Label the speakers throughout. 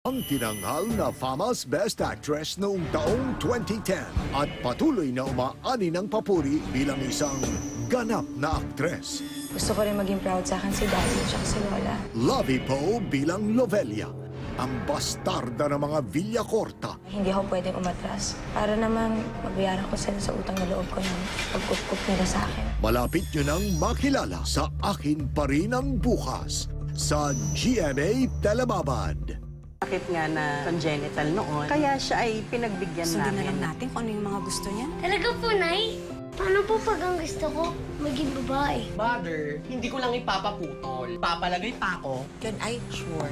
Speaker 1: Ang tinanghal na Fama's Best Actress noong taong 2010 at patuloy na umaani ng papuri bilang isang ganap na aktres.
Speaker 2: Gusto ko rin maging proud sa akin si Daddy at si Lola.
Speaker 1: Lovie Poe bilang Lovelia, ang bastarda ng mga Villacorta.
Speaker 2: Hindi ako pwedeng umatras para naman mabayaran ko sila sa utang na loob ko ng pagkukup nila sa akin.
Speaker 1: Malapit nyo nang makilala sa Akin Pa Rin Ang Bukas sa GMA Telebabad.
Speaker 3: Sakit nga na congenital noon, kaya siya ay pinagbigyan
Speaker 4: Sundin
Speaker 3: namin.
Speaker 4: na lang natin kung ano yung mga gusto niya.
Speaker 5: Talaga po, Nay? Paano po pag ang gusto ko maging babae?
Speaker 6: Mother, hindi ko lang ipapaputol. Papalagay pa ako.
Speaker 7: Can I? Sure.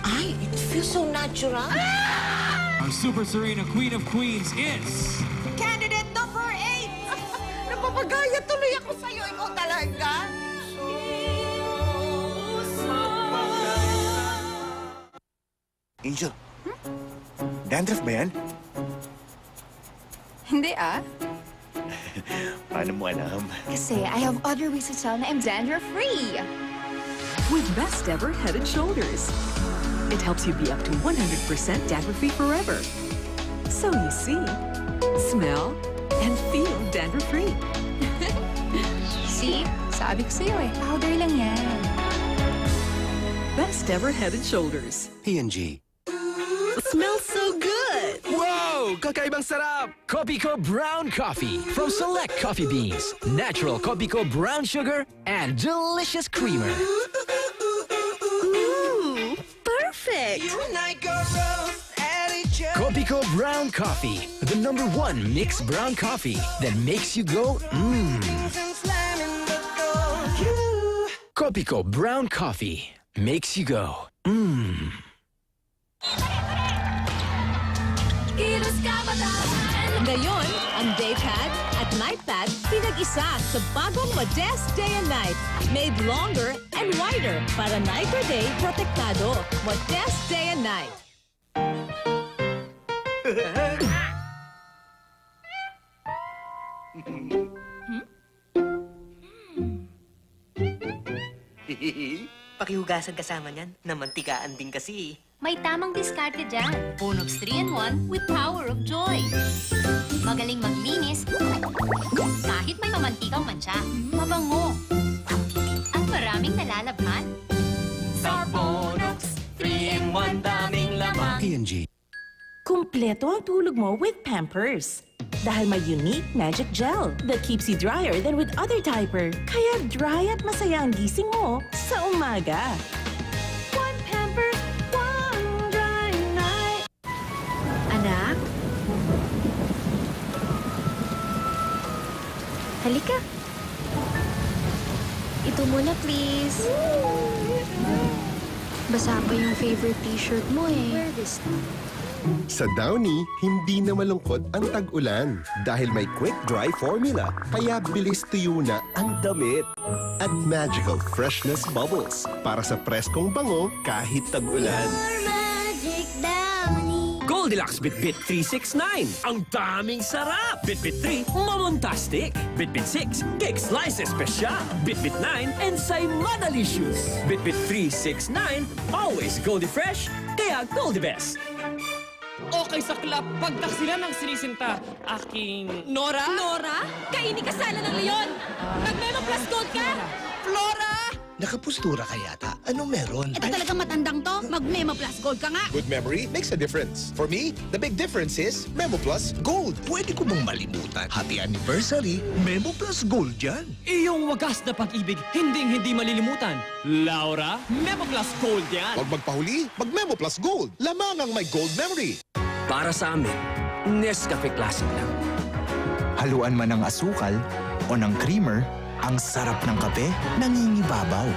Speaker 7: Ay, it feels so natural.
Speaker 8: Our Super Serena Queen of Queens is...
Speaker 4: Candidate number 8! Napapagaya tuloy ako sa'yo. Ikaw talaga?
Speaker 9: Angel, dandruff ba yan?
Speaker 4: Hindi ah.
Speaker 9: Paano mo alam?
Speaker 10: Kasi I have other ways to tell na I'm dandruff-free.
Speaker 11: With Best Ever Head & Shoulders. It helps you be up to 100% dandruff-free forever. So you see, smell, and feel dandruff-free.
Speaker 10: See? Sabi ko sa'yo eh, powder lang yan.
Speaker 11: Best Ever Head & Shoulders.
Speaker 9: P&G.
Speaker 11: Smells so good!
Speaker 12: Wow! Kakaibang sarap! Kopiko Brown Coffee from Select Coffee Beans. Natural Kopiko Brown Sugar and delicious creamer.
Speaker 11: Ooh, perfect!
Speaker 12: Kopiko Brown Coffee, the #1 mixed brown coffee that makes you go mmm. Kopiko Brown Coffee makes you go mmm.
Speaker 13: Ngayon, ang Daypad at Nightpad pinag-isa sa bagong Modest Day and Night. Made longer and wider para night or day protektado. Modest Day and Night.
Speaker 6: Pakihugasan kasama niyan. Namantikaan din kasi.
Speaker 5: May tamang diskarte dyan.
Speaker 13: Bonox 3-in-1 with power of joy.
Speaker 5: Magaling maglinis kahit may mamantikang mancha. Mabango. At maraming nalalabhan.
Speaker 6: Sa Bonox, 3-in-1 daming lamang.
Speaker 9: P&G.
Speaker 4: Kumpleto ang tulog mo with Pampers. Dahil may unique magic gel that keeps you drier than with other diaper. Kaya dry at masaya ang gising mo sa umaga. One Pampers, one dry night.
Speaker 10: Anak? Halika. Ito muna, please. Basa pa yung favorite t-shirt mo eh. Wear this now.
Speaker 14: Sa Downy, hindi na malungkot ang tag-ulan dahil may quick dry formula, kaya bilis tuyo na ang damit. At magical freshness bubbles para sa preskong bango kahit tag-ulan.
Speaker 5: Magic Downy.
Speaker 12: Goldilocks Bitbit 369. Ang daming sarap! Bitbit 3, mamontastic. Bitbit 6, cake slice espesyal. Bitbit 9, ensay madalicious. Bitbit 369, always Goldie Fresh, kaya Goldie Best.
Speaker 6: Okay sa club, pagtaksilan ng sinisinta. Aking... Nora?
Speaker 13: Nora? Kaini ka sana ng leon! Mag-Memo Plus Gold ka!
Speaker 6: Flora!
Speaker 9: Nakapustura ka yata. Anong meron?
Speaker 13: Ito talaga matandang to. Mag-Memo Plus Gold ka nga!
Speaker 14: Good memory makes a difference. For me, the big difference is Memo Plus Gold.
Speaker 9: Pwede ko bang malimutan? Happy anniversary, Memo Plus Gold yan.
Speaker 12: Iyong wagas na pag-ibig, hindi malilimutan. Laura, Memo Plus Gold yan.
Speaker 14: Huwag magpahuli, mag-Memo Plus Gold. Lamang ang may gold memory.
Speaker 12: Para sa amin, Nescafe Classic lang.
Speaker 9: Haluan man ng asukal o ng creamer, ang sarap ng kape nangingibabaw.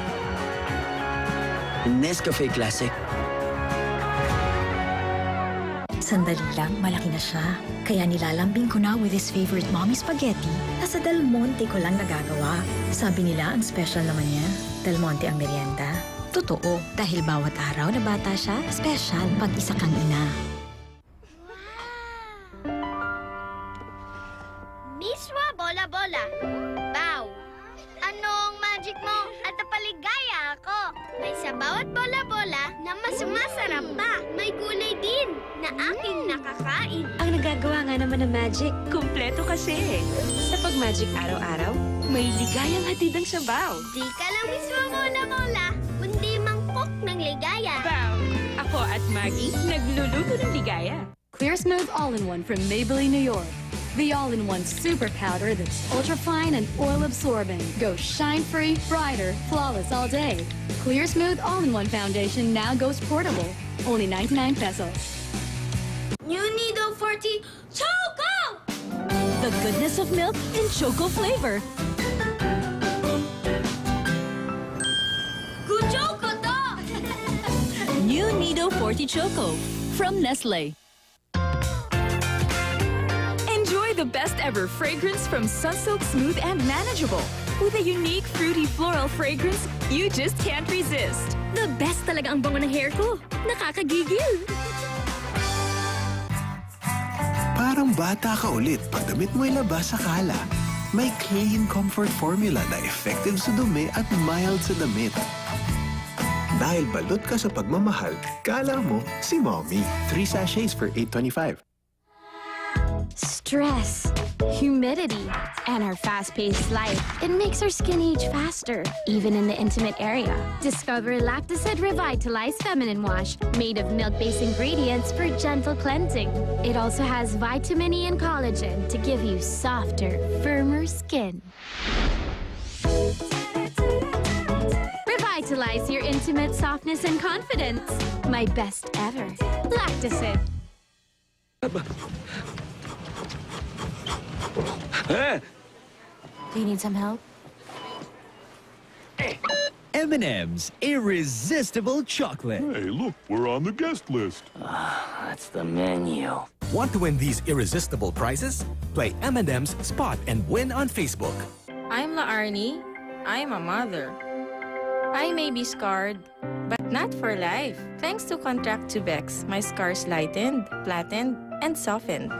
Speaker 12: Nescafe Classic.
Speaker 10: Sandali lang, malaki na siya. Kaya nilalambing ko na with his favorite mommy spaghetti. Nasa Del Monte ko lang nagagawa. Sabi nila ang special naman niya. Del Monte ang merienda. Totoo, dahil bawat araw na bata siya, special pag isa kang ina.
Speaker 5: Miswa bola-bola. Bow. Anong magic mo? At napaligaya ako. May sa bawat bola-bola na mas sumasarap pa. May gulay na aking nakakain.
Speaker 15: Ang nagagawa nga naman ng magic, kumpleto kasi. Sa pag-magic araw-araw, may ligayang hatid ang sabaw.
Speaker 5: Di ka lang mismo muna, Mola, kundi mangkok ng ligaya.
Speaker 15: Wow! Ako at Maggie, nagluluto ng ligaya.
Speaker 16: Clear Smooth All-in-One from Maybelline, New York. The all-in-one super powder that's ultra-fine and oil-absorbent. Go shine-free, brighter, flawless all day. Clear Smooth All-in-One Foundation now goes portable. Only 99 pesos.
Speaker 5: New Nido 40 Choco!
Speaker 13: The goodness of milk in choco flavor.
Speaker 5: Good Choco to!
Speaker 13: New Nido 40 Choco from Nestle.
Speaker 11: Enjoy the best ever fragrance from Sunsilk Smooth and Manageable. With a unique fruity floral fragrance you just can't resist.
Speaker 16: The best talaga ang bango ng hair ko. Nakakagigil.
Speaker 9: Parang bata ka ulit pag damit mo'y labas sa kala. May clean comfort formula na effective sa dumi at mild sa damit. Dahil balot ka sa pagmamahal, kala mo si Mommy. 3 sachets for $8.25.
Speaker 16: Stress, humidity, and our fast-paced life. It makes our skin age faster, even in the intimate area. Discover Lactacid Revitalized Feminine Wash, made of milk-based ingredients for gentle cleansing. It also has vitamin E and collagen to give you softer, firmer skin. Revitalize your intimate softness and confidence. My best ever. Lactacid.
Speaker 13: Do you need some help?
Speaker 12: M&M's Irresistible Chocolate.
Speaker 17: Hey, look, we're on the guest list.
Speaker 12: That's the menu.
Speaker 18: Want to win these irresistible prizes? Play M&M's Spot and Win on Facebook.
Speaker 19: I'm La Arnie. I'm a mother. I may be scarred, but not for life. Thanks to Contractubex, my scars lightened, flattened, and softened.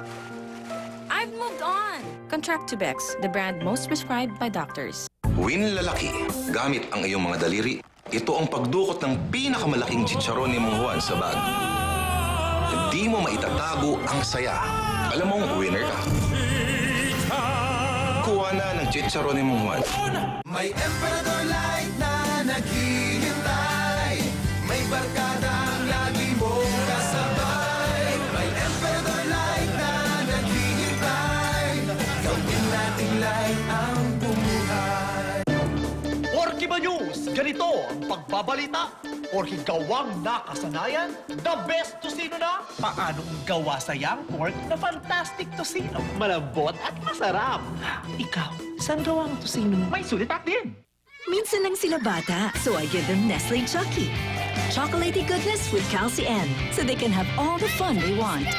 Speaker 19: I've moved on. Contractubex, the brand most prescribed by doctors.
Speaker 20: Win lalaki, gamit ang iyong mga daliri. Ito ang pagdukot ng pinakamalaking chicharon ni Mang Juan sa bag. Hindi mo maitatago ang saya. Alam mong winner ka. Kuha na ng chicharon ni Mang Juan.
Speaker 21: May Emperador Light na naghihintay. May barkadang lagi mong kasabay. May Emperador Light na naghihintay. Gawin nating light ang bumuhay.
Speaker 22: Orkiba News, ganito ang pagbabalita. Porky gawang nakasanayan, the best tosino na. Paano gawa sayang pork na fantastic tosino? Malambot at masarap. Ikaw, saan gawa ang tosino? May sulitak din.
Speaker 4: Minsan lang sila bata, so I give them Nestle Chucky. Chocolatey goodness with Calci N, so they can have all the fun they want.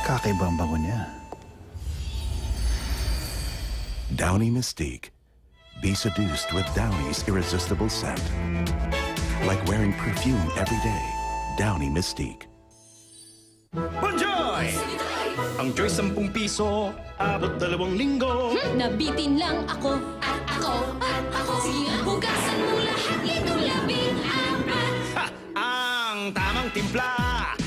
Speaker 9: Kakaibang bango niya. Downy Mystique. Be seduced with Downy's irresistible scent. Like wearing perfume every day. Downy Mystique.
Speaker 21: Bonjoy! Ang Joy 10 piso, abot 2 linggo.
Speaker 16: Nabitin lang ako, at ako. Sige nga, hugasan mo lahat, litong 14.
Speaker 21: Ha! Ang tamang timpla,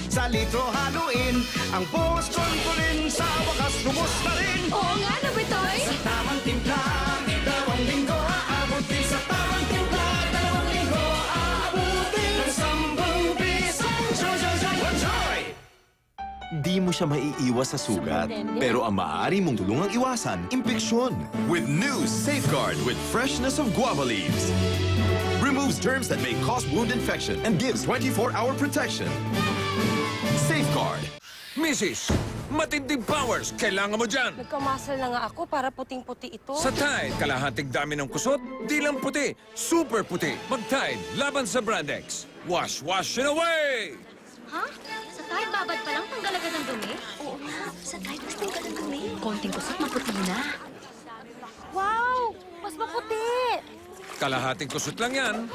Speaker 21: sa litro haluin. Ang buhos kontrolin, sa wakas lubos na rin.
Speaker 16: Oo nga, Nabitoy.
Speaker 21: Sa tamang timpla, 2 linggo, aabutin sa tamang timpla. 2 linggo, aabutin ng 10 piso. Bonjoy!
Speaker 23: Di mo siya maiiwas sa sugat, pero ang maaari mong tulungang iwasan, impeksyon. With new Safeguard with freshness of guava leaves. Removes germs that may cause wound infection and gives 24-hour protection. Safeguard.
Speaker 24: Mrs. Matinding powers, kailangan mo dyan.
Speaker 25: Nagkamasal na nga ako para puting-puti ito.
Speaker 24: Sa Tide, kalahating dami ng kusot, di lang puti, super puti. Mag-Tide, laban sa Brandex. Wash, wash and away!
Speaker 16: Ha? Sa Tide, babad pa lang panggalaga ng dumi? Oo nga, sa Tide, mas tinggal ng dumi. Konting kusot, maputi na.
Speaker 25: Wow! Mas maputi!
Speaker 24: Kalahating kusot lang yan.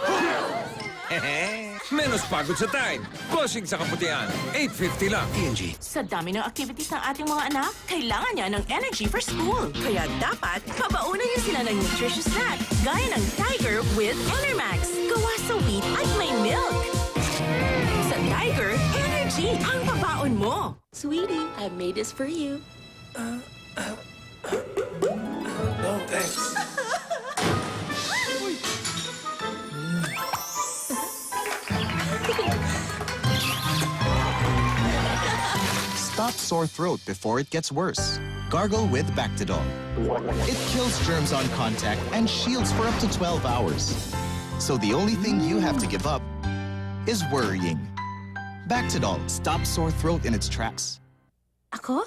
Speaker 24: Menos pagod sa time. Bossing sa kaputian. 850 lang.
Speaker 9: P&G.
Speaker 4: Sa dami ng activities ng ating mga anak, kailangan niya ng energy for school. Kaya dapat, pabaunan niya sila ng nutritious snack, gaya ng Tiger with Enermax. Gawa sa wheat at may milk. Sa Tiger, energy ang pabaon mo.
Speaker 15: Sweetie, I made this for you.
Speaker 23: No, thanks.
Speaker 1: Stop sore throat before it gets worse. Gargle with Bactidol. It kills germs on contact and shields for up to 12 hours. So the only thing you have to give up is worrying. Bactidol stops sore throat in its tracks.
Speaker 25: Ako?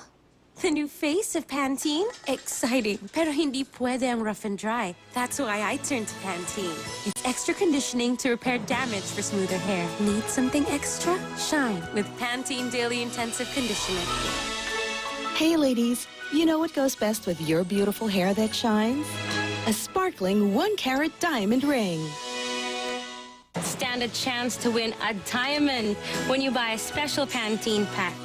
Speaker 25: The new face of Pantene? Exciting, pero hindi pwede ang rough and dry. That's why I turned to Pantene. It's extra conditioning to repair damage for smoother hair. Need something extra? Shine with Pantene Daily Intensive Conditioner.
Speaker 2: Hey ladies, you know what goes best with your beautiful hair that shines? A sparkling 1-carat diamond ring.
Speaker 25: Stand a chance to win a diamond when you buy a special Pantene pack.